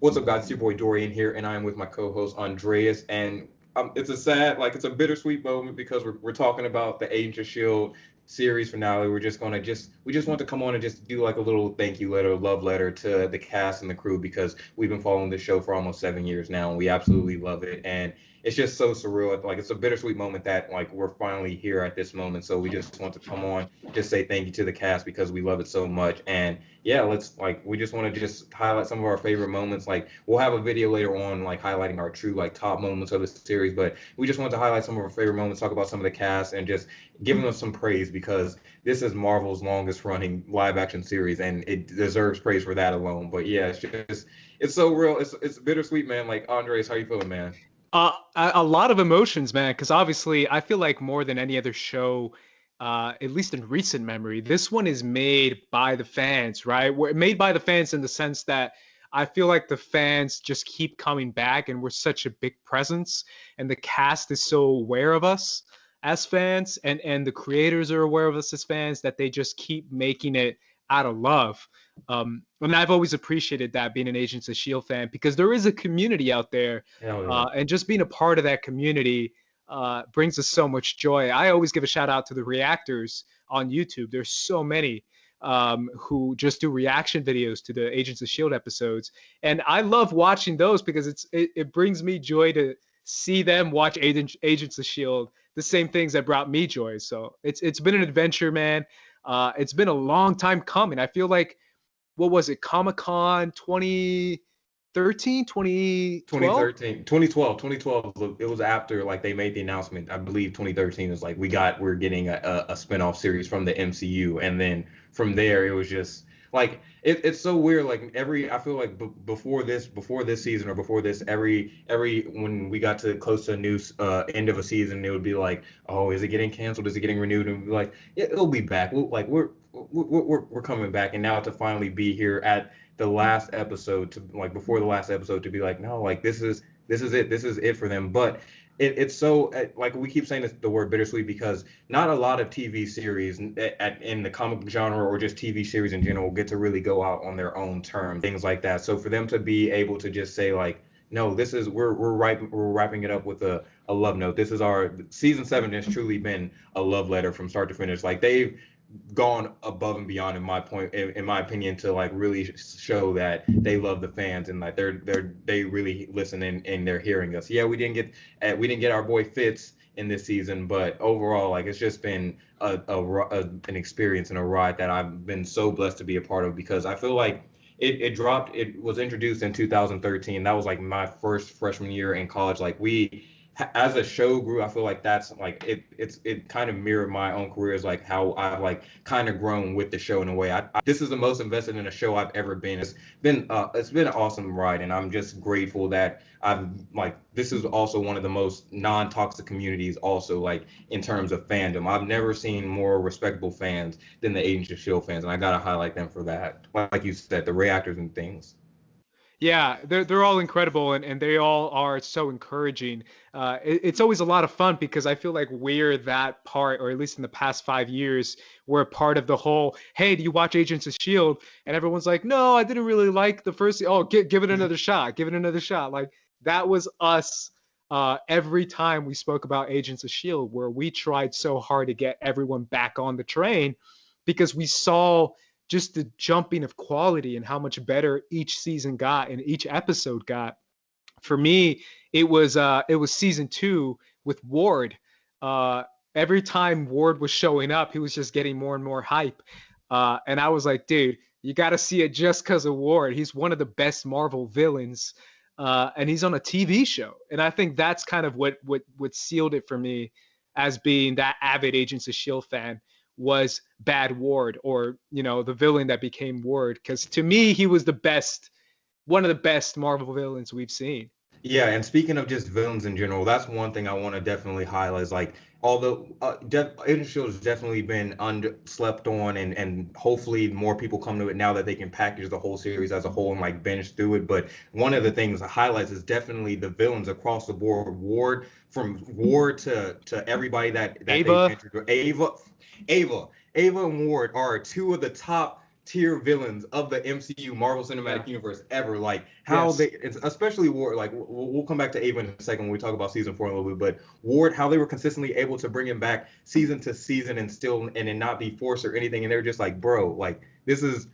What's up, guys? It's your boy Dorian here, and I am with my co-host Andreas. And it's a sad, like it's a bittersweet moment because we're talking about the Agents of Shield series finale. We just want to come on and just do like a little thank you letter, love letter to the cast and the crew because we've been following this show for almost 7 years now, and we absolutely love it. And it's just so surreal. Like it's a bittersweet moment that like we're finally here at this moment. So we just want to come on, just say thank you to the cast because we love it so much. And yeah, let's like we just want to just highlight some of our favorite moments. Like we'll have a video later on like highlighting our true like top moments of the series, but we just want to highlight some of our favorite moments, talk about some of the cast and just giving them some praise because this is Marvel's longest running live action series and it deserves praise for that alone. But yeah, it's so real. It's bittersweet, man. Like Andres, how you feeling, man? A lot of emotions, man, because obviously I feel like more than any other show, at least in recent memory, this one is made by the fans, right? We're made by the fans in the sense that I feel like the fans just keep coming back and we're such a big presence and the cast is so aware of us as fans and the creators are aware of us as fans that they just keep making it out of love. And I've always appreciated that being an Agents of Shield fan because there is a community out there, Hell yeah. and just being a part of that community brings us so much joy. I always give a shout out to the reactors on YouTube. There's so many who just do reaction videos to the Agents of Shield episodes, and I love watching those because it brings me joy to see them watch Agents of Shield, the same things that brought me joy. So it's been an adventure, man. It's been a long time coming. I feel like what was it, Comic Con 2013, 2012? 2013, 2012, 2012. It was after like they made the announcement. I believe 2013 is like we're getting a spin-off series from the MCU, and then from there it was just like it's so weird. Like I feel like before this season or before this every when we got to close to a new end of a season, it would be like, oh, is it getting canceled? Is it getting renewed? And we'd be like, yeah, it'll be back. We're coming back, and now to finally be here at the last episode to like before the last episode to be like, no, like this is it for them. But it's so like we keep saying this, the word bittersweet because not a lot of TV series in the comic book genre or just TV series in general get to really go out on their own terms, things like that. So for them to be able to just say like, no, this is we're wrapping it up with a love note. This is our season 7 has truly been a love letter from start to finish. Like they've gone above and beyond in my opinion to like really show that they love the fans and like they really listen and they're hearing us. Yeah, we didn't get our boy Fitz in this season, but overall like it's just been an experience and a ride that I've been so blessed to be a part of because I feel like it was introduced in 2013. That was like my first freshman year in college. Like we as a show grew, I feel like that's like it kind of mirrored my own career as like how I've like kind of grown with the show in a way. This is the most invested in a show I've ever been. It's been an awesome ride, and I'm just grateful that I've like this is also one of the most non-toxic communities also like in terms of fandom. I've never seen more respectable fans than the Agents of Shield fans, and I gotta highlight them for that. Like you said, the reactors and things. Yeah, they're all incredible and they all are so encouraging. It's always a lot of fun because I feel like we're that part, or at least in the past 5 years, we're a part of the whole, hey, do you watch Agents of Shield? And everyone's like, no, I didn't really like the first. Oh, give it another shot. Give it another shot. Like that was us every time we spoke about Agents of Shield, where we tried so hard to get everyone back on the train because we saw just the jumping of quality and how much better each season got and each episode got. For me, it was season 2 with Ward. Uh, every time Ward was showing up, he was just getting more and more hype. And I was like, dude, you got to see it just because of Ward. He's one of the best Marvel villains, and he's on a TV show. And I think that's kind of what sealed it for me as being that avid Agents of Shield fan was Bad Ward, or the villain that became Ward, because to me he was the best, one of the best Marvel villains we've seen. Yeah, and speaking of just villains in general, that's one thing I want to definitely highlight. Is like, although Agent Shield has definitely been under slept on, and hopefully more people come to it now that they can package the whole series as a whole and like binge through it. But one of the things highlights is definitely the villains across the board. From Ward to everybody that they've Ava. introduced. Ava and Ward are two of the top tier villains of the MCU Marvel Cinematic Yeah. Universe ever. Like how Yes. it's especially Ward. Like we'll come back to Ava in a second when we talk about season 4 a little bit. But Ward, how they were consistently able to bring him back season to season and still and then not be forced or anything. And they're just like, bro, like this is.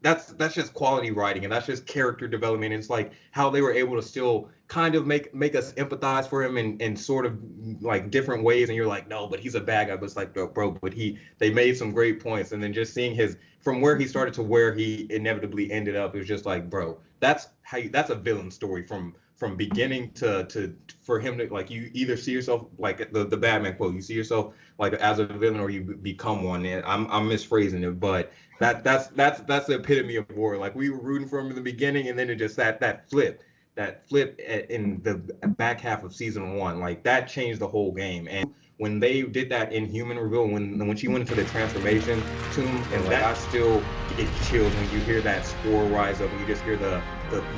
That's just quality writing and that's just character development. It's like how they were able to still kind of make us empathize for him in sort of like different ways. And you're like, no, but he's a bad guy. But it's like, bro, but they made some great points. And then just seeing his from where he started to where he inevitably ended up, it was just like, bro, that's a villain story from beginning to for him to like you either see yourself like the Batman quote, you see yourself like as a villain or you become one. And I'm misphrasing it, but that's the epitome of war. Like we were rooting for him in the beginning, and then it just that flip in the back half of season 1, like that changed the whole game. And when they did that Inhuman reveal, when she went into the transformation tomb, and like I still get chills when you hear that spore rise up, and you just hear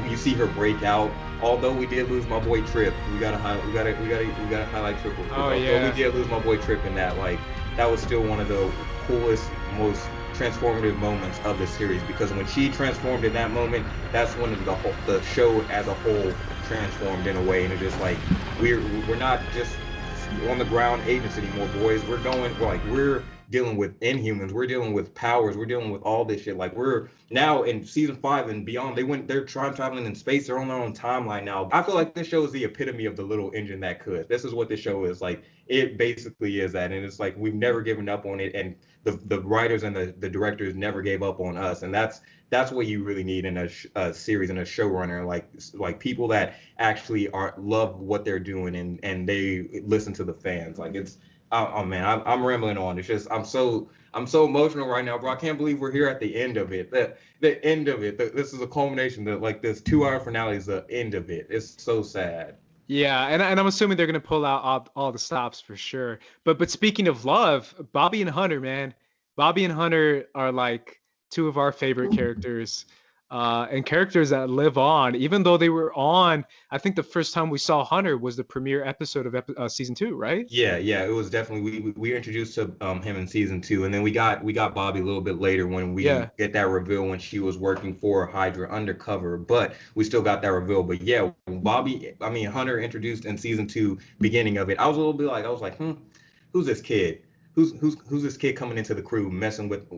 you see her break out. Although we did lose my boy Trip, we gotta highlight Trip. Oh yeah. Although we did lose my boy Trip in that, like that was still one of the coolest, most transformative moments of the series, because when she transformed in that moment, that's when the show as a whole transformed in a way. And it's just like we're not just on the ground agents anymore, boys. We're dealing with Inhumans, we're dealing with powers, we're dealing with all this shit. Like we're now in season 5 and beyond, they're traveling in space, they're on their own timeline now. I feel like this show is the epitome of the little engine that could. This is what this show is. Like it basically is that. And it's like we've never given up on it, and the writers and the directors never gave up on us. And that's what you really need in a series and a showrunner, like people that actually love what they're doing and they listen to the fans. Like it's oh man, I'm rambling on. It's just I'm so emotional right now, bro. I can't believe we're here at the end of it. The end of it. This is a culmination. Like this 2-hour finale is the end of it. It's so sad. Yeah, and I'm assuming they're gonna pull out all the stops for sure. But speaking of love, Bobby and Hunter, man, Bobby and Hunter are like two of our favorite characters, and characters that live on, even though they were on. I think the first time we saw Hunter was the premiere episode of season 2, right? Yeah, it was definitely we were introduced to him in season 2, and then we got Bobby a little bit later when we get that reveal when she was working for Hydra undercover, but we still got that reveal. But yeah, Hunter introduced in season 2 beginning of it. I was a little bit like who's this kid? Who's this kid coming into the crew messing with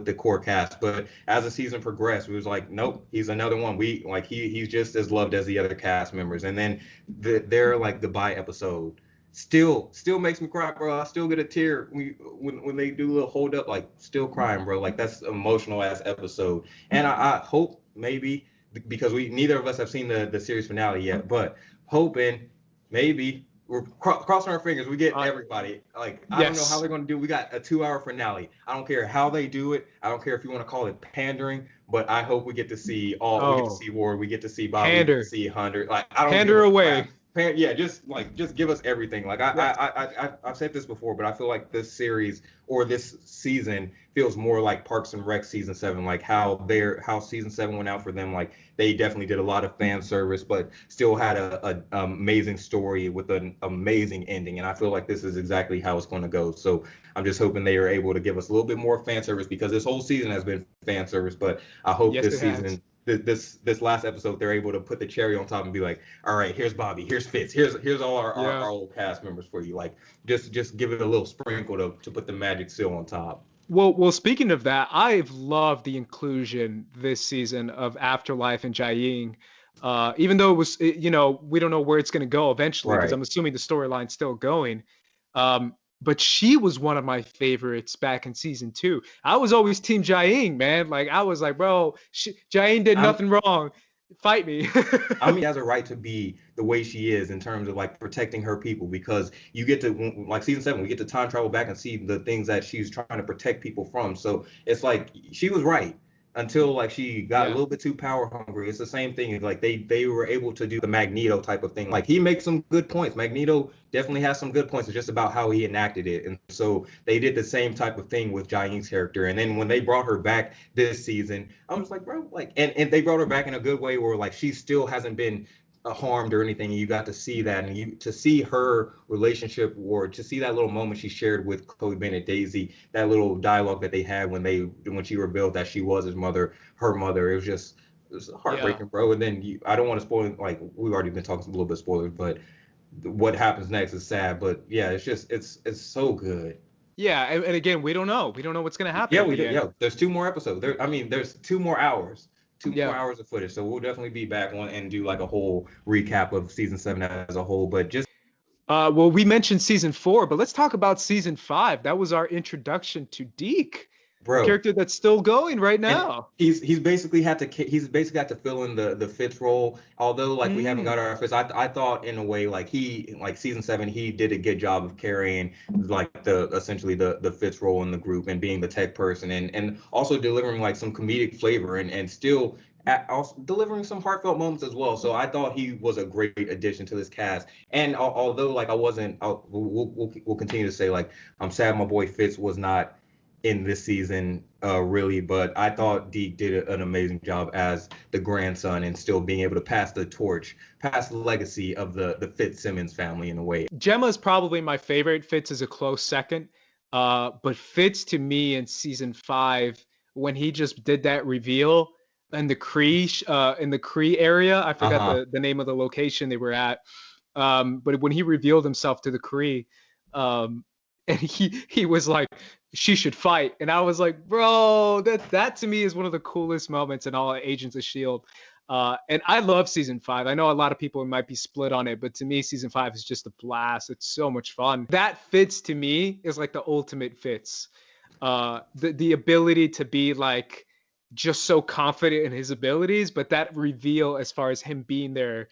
the core cast? But as the season progressed, we was like, nope, he's another one. He's just as loved as the other cast members. And then their like goodbye episode still makes me cry, bro. I still get a tear when they do a little hold up, like still crying, bro. Like that's emotional ass episode. And I hope maybe because neither of us have seen the series finale yet, but hoping maybe we're crossing our fingers. We get everybody. Like I don't know how they're going to do. We got a 2-hour finale. I don't care how they do it. I don't care if you want to call it pandering, but I hope we get to see we get to see Ward. We get to see Bobby. We get to see Hunter. Like I don't pander away. Yeah, just give us everything. Like I've said this before, but I feel like this series or this season feels more like Parks and Rec season 7, like how season 7 went out for them. Like they definitely did a lot of fan service, but still had a amazing story with an amazing ending. And I feel like this is exactly how it's going to go. So I'm just hoping they are able to give us a little bit more fan service, because this whole season has been fan service. But I hope this season. This last episode, they're able to put the cherry on top and be like, all right, here's Bobby, here's Fitz, here's all our old cast members for you. Like just give it a little sprinkle to put the magic seal on top. Well, speaking of that, I've loved the inclusion this season of Afterlife and Jiaying. Even though it was, we don't know where it's going to go eventually, because I'm assuming the storyline's still going. But she was one of my favorites back in season 2. I was always team Jiaying, man. Like I was like, bro, Jiaying did nothing wrong. Fight me. I mean, she has a right to be the way she is in terms of like protecting her people, because you get to like season 7, we get to time travel back and see the things that she's trying to protect people from. So it's like she was right until like she got a little bit too power hungry. It's the same thing. Like they were able to do the Magneto type of thing. Like he makes some good points. Magneto definitely has some good points. It's just about how he enacted it. And so they did the same type of thing with Jiaying's character. And then when they brought her back this season, I was like, bro, like, and they brought her back in a good way where like she still hasn't been harmed or anything. You got to see that, and you to see her relationship, or to see that little moment she shared with Chloe Bennett, Daisy, that little dialogue that they had when she revealed that she was her mother. It was Yeah. heartbreaking, bro. And then I don't want to spoil it, like we've already been talking a little bit spoilers, but what happens next is sad. But yeah, it's so good. Yeah, and again, we don't know. We don't know what's gonna happen Yeah, at we the do. end. Yeah, there's 2 more episodes. There's 2 more hours, two more Yeah. hours of footage. So we'll definitely be back on and do like a whole recap of season 7 as a whole. But just Well, we mentioned season 4, but let's talk about season 5. That was our introduction to Deke, a bro, character that's still going right and now. he's basically had to fill in the Fitz role. Although like we haven't got Mm. our Fitz, I thought in a way like he like season 7 he did a good job of carrying like the essentially the Fitz role in the group and being the tech person and also delivering like some comedic flavor and still also delivering some heartfelt moments as well. So I thought he was a great addition to this cast. And although like I wasn't, we'll continue to say like I'm sad my boy Fitz was not in this season, really, but I thought Deke did an amazing job as the grandson and still being able to pass the torch, pass the legacy of the Fitzsimmons family in a way. Gemma is probably my favorite. Fitz is a close second. But Fitz to me in season 5, when he just did that reveal in the Cree area, I forgot Uh-huh. the name of the location they were at. But when he revealed himself to the Cree, um, and he was like, she should fight, and I was like, bro, that to me is one of the coolest moments in all Agents of Shield. And I love season 5. I know a lot of people might be split on it, but to me, season 5 is just a blast. It's so much fun. That Fitz to me is like the ultimate Fitz. The ability to be like just so confident in his abilities, but that reveal as far as him being there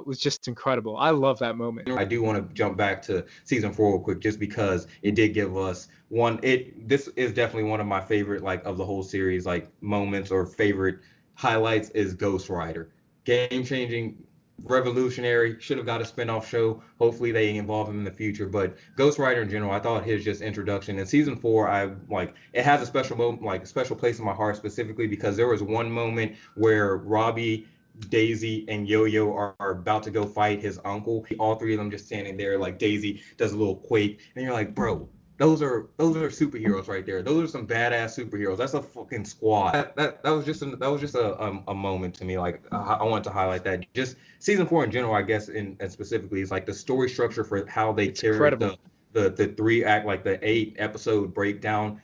was just incredible. I love that moment. I do want to jump back to season 4 real quick, just because it did give us one. This is definitely one of my favorite, like, of the whole series, like moments or favorite highlights is Ghost Rider. Game changing, revolutionary. Should have got a spinoff show. Hopefully they involve him in the future. But Ghost Rider in general, I thought his just introduction in season 4, I like it has a special moment, like a special place in my heart, specifically because there was one moment where Robbie, Daisy, and Yo-Yo are about to go fight his uncle. All three of them just standing there, like Daisy does a little quake, and you're like, bro, those are superheroes right there. Those are some badass superheroes. That's a fucking squad. That was just a moment to me. Like I wanted to highlight that. Just season 4 in general, I guess, and specifically, is like the story structure for how they It's carried incredible. the 3 act, like the 8 episode breakdown.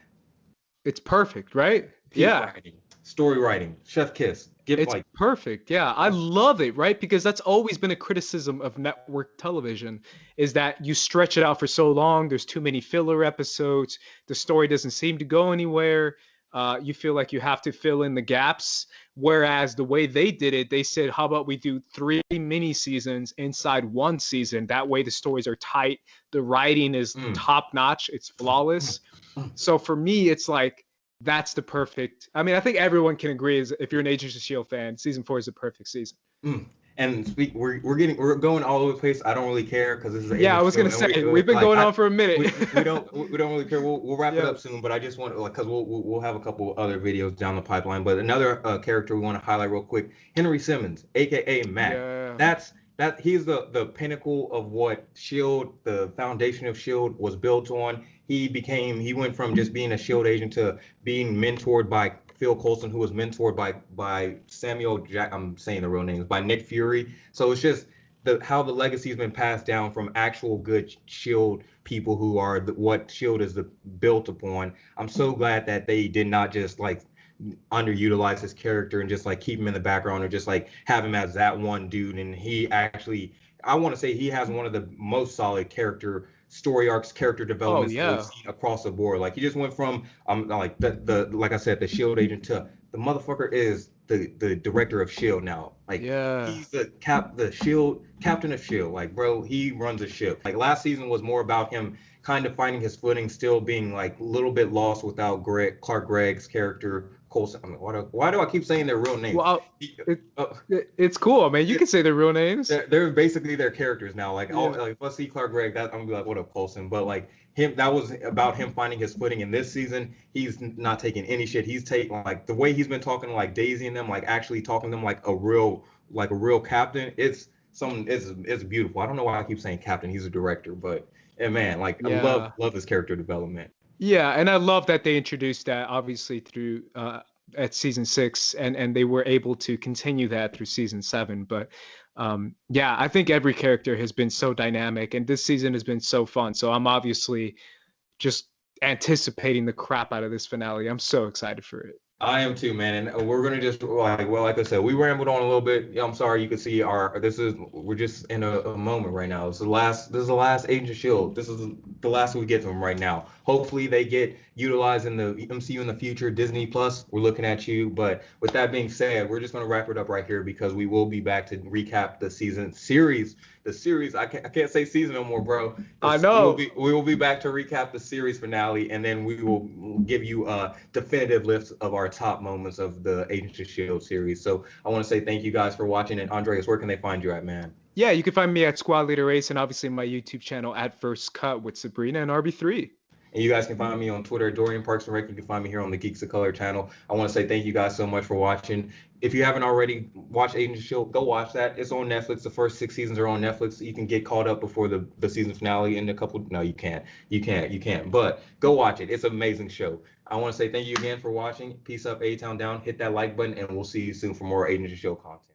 It's perfect, right? Peak Yeah. writing, story writing, chef kiss. Give It's like perfect. Yeah, I love it, right? Because that's always been a criticism of network television is that you stretch it out for so long, there's too many filler episodes, the story doesn't seem to go anywhere. You feel like you have to fill in the gaps. Whereas the way they did it, they said, how about we do 3 mini seasons inside 1 season? That way the stories are tight, the writing is mm, top notch, it's flawless. So for me, it's like that's the perfect. I mean, I think everyone can agree is if you're an Agents of Shield fan, season 4 is the perfect season. mm. And we're going all over the place. I don't really care because this is an Yeah, I Asian was show, gonna and say we've been like going on for a minute. we don't really care. We'll wrap it Yeah, up soon, but I just want like because we'll have a couple other videos down the pipeline. But another character we want to highlight real quick, Henry Simmons, aka Mac. yeah. That he's the pinnacle of what Shield, the foundation of Shield was built on. He went from just being a Shield agent to being mentored by Phil Coulson, who was mentored by Samuel Jack. I'm saying the real names, by Nick Fury. So it's just how the legacy has been passed down from actual good Shield people who are what Shield is built upon. I'm so glad that they did not just like underutilize his character and just like keep him in the background or just like have him as that one dude. And he actually, I want to say he has one of the most solid character story arcs, character Oh developments that we've yeah. seen across the board. Like he just went from like the like I said, the Shield agent to the motherfucker is the director of Shield now. Like Yeah. he's the Shield captain of Shield. Like bro, he runs a ship. Like last season was more about him kind of finding his footing, still being like a little bit lost without Clark Gregg's character. Colson. I mean, why do I keep saying their real names? Well, He- it, uh, it's cool. I mean, you can say their real names. they're basically their characters now. Like, all Yeah. like if I see Clark Gregg, that I'm gonna be like, what up, Colson? But like him, that was about him finding his footing. In this season, he's not taking any shit. He's taking like the way he's been talking to like Daisy and them, like actually talking to them like a real like a real captain, it's beautiful. I don't know why I keep saying captain. He's a director, but and man, like I Yeah. love his character development. Yeah, and I love that they introduced that obviously through at season 6, and they were able to continue that through season 7. But yeah, I think every character has been so dynamic, and this season has been so fun. So I'm obviously just anticipating the crap out of this finale. I'm so excited for it. I am too, man, and we're gonna just like well, like I said, we rambled on a little bit. Yeah, I'm sorry. You can see we're just in a moment right now. This is the last Agent of Shield. This is the last we get to them right now. Hopefully they get utilized in the MCU in the future. Disney Plus, we're looking at you. But with that being said, we're just gonna wrap it up right here because we will be back to recap the season series. The series, I can't say season no more, bro. I know. We will be back to recap the series finale, and then we will give you a definitive list of our top moments of the Agents of Shield series. So I want to say thank you guys for watching, and Andreas, where can they find you at, man? Yeah, you can find me at Squad Leader Ace and obviously my YouTube channel at First Cut with Sabrina and RB3. And you guys can find me on Twitter, Dorian Parks and Rec. You can find me here on the Geeks of Color channel. I want to say thank you guys so much for watching. If you haven't already watched Agents of Shield, go watch that. It's on Netflix. The first 6 seasons are on Netflix. You can get caught up before the season finale in a couple. No, you can't. You can't. But go watch it. It's an amazing show. I want to say thank you again for watching. Peace up, A-Town down. Hit that like button, and we'll see you soon for more Agents of Shield content.